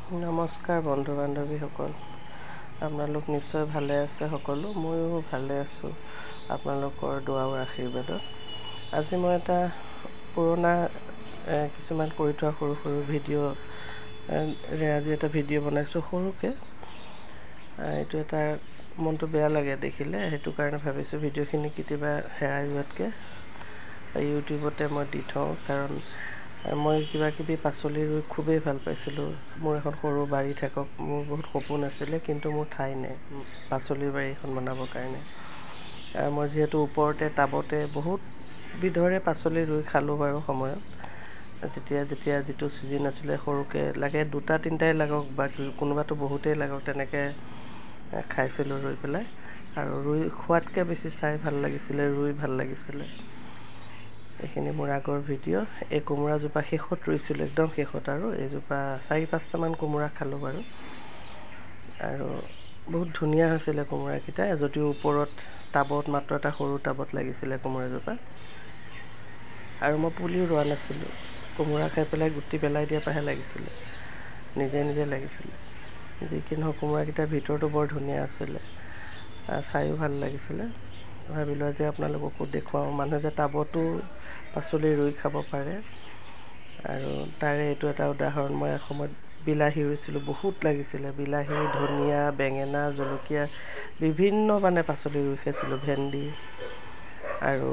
নমস্কাৰ বন্ধু বান্ধৱীসকল, আপোনালোক নিশ্চয় ভালে আছে সকলো। ময়ো ভালে আছোঁ আপোনালোকৰ দুৱা আৰু আশীৰ্বাদত। আজি মই এটা পুৰণা কিছুমান কৰি থোৱা সৰু সৰু ভিডিঅ'ৰে আজি এটা ভিডিঅ' বনাইছোঁ সৰুকৈ। এইটো এটা মনটো বেয়া লাগে দেখিলে, সেইটো কাৰণে ভাবিছোঁ ভিডিঅ'খিনি কেতিয়াবা হেৰাই যোৱাতকৈ ইউটিউবতে মই দি থওঁ। কাৰণ মই কিবাকিবি পাচলি ৰুই খুবেই ভাল পাইছিলোঁ। মোৰ এখন সৰু বাৰী থাকক, মোৰ বহুত সপোন আছিলে, কিন্তু মোৰ ঠাই নাই পাচলিৰ বাৰী এখন বনাবৰ কাৰণে। মই যিহেতু ওপৰতে টাবতে বহুত বিধৰে পাচলি ৰুই খালোঁ বাৰু সময়ত। যেতিয়া যিটো ছিজন আছিলে সৰুকৈ লাগে 2-3টাই লাগক বা কোনোবাটো বহুতেই লাগক, তেনেকৈ খাইছিলোঁ ৰুই পেলাই। আৰু ৰুই খোৱাতকৈ বেছি চাই ভাল লাগিছিলে, ৰুই ভাল লাগিছিলে। এইখিনি মোৰ আগৰ ভিডিঅ'। এই কোমোৰাজোপা শেষত ৰুইছিলোঁ, একদম শেষত। আৰু এইজোপা 4-5টামান কোমোৰা খালোঁ বাৰু। আৰু বহুত ধুনীয়া হৈছিলে কোমোৰাকেইটা, যদিও ওপৰত টাবত মাত্ৰ এটা সৰু টাবত লাগিছিলে কোমোৰাজোপা। আৰু মই পুলিও ৰোৱা নাছিলোঁ, কোমোৰা খাই পেলাই গুটি পেলাই দিয়া পৰাহে লাগিছিলে, নিজে নিজে লাগিছিলে। যি কি নহওক কোমোৰাকেইটাৰ ভিতৰটো বৰ ধুনীয়া আছিলে, চায়ো ভাল লাগিছিলে। ভাবিলোঁ আজি আপোনালোককো দেখুৱাওঁ, মানুহে যে টাবতো পাচলি ৰুই খাব পাৰে। আৰু তাৰে এইটো এটা উদাহৰণ। মই এসময়ত বিলাহী ৰুইছিলোঁ, বহুত লাগিছিলে। বিলাহী, ধনিয়া, বেঙেনা, জলকীয়া, বিভিন্ন পাচলি ৰুই খাইছিলোঁ, ভেন্দি। আৰু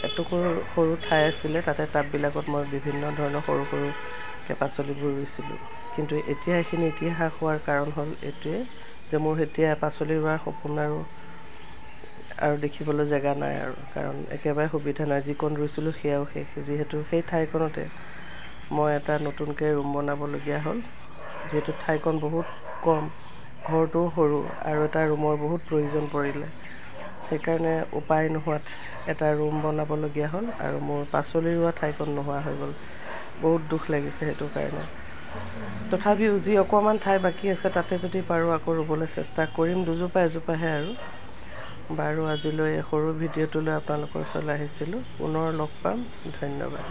এটুকুৰ সৰু ঠাই আছিলে, তাতে টাববিলাকত মই বিভিন্ন ধৰণৰ সৰু সৰুকৈ পাচলিবোৰ ৰুইছিলোঁ। কিন্তু এতিয়া এইখিনি ইতিহাস হোৱাৰ কাৰণ হ'ল এইটোৱে যে মোৰ এতিয়া পাচলি ৰোৱাৰ সপোন আৰু দেখিবলৈ জেগা নাই আৰু। কাৰণ একেবাৰে সুবিধা নাই, যিকণ ৰুইছিলোঁ সেয়াও শেষ। যিহেতু সেই ঠাইকণতে মই এটা নতুনকৈ ৰুম বনাবলগীয়া হ'ল। যিহেতু ঠাইকণ বহুত কম, ঘৰটোও সৰু, আৰু এটা ৰুমৰ বহুত প্ৰয়োজন পৰিলে। সেইকাৰণে উপায় নোহোৱাত এটা ৰুম বনাবলগীয়া হ'ল, আৰু মোৰ পাচলি ৰোৱা ঠাইকণ নোহোৱা হৈ গ'ল। বহুত দুখ লাগিছে সেইটো কাৰণে। তথাপিও যি অকণমান ঠাই বাকী আছে, তাতে যদি পাৰোঁ আকৌ ৰুবলৈ চেষ্টা কৰিম। দুজোপা এজোপাহে আৰু। বাৰু আজিলৈ সৰু ভিডিঅ'টোলৈ আপোনালোকৰ ওচৰলৈ আহিছিলোঁ। পুনৰ লগ পাম, ধন্যবাদ।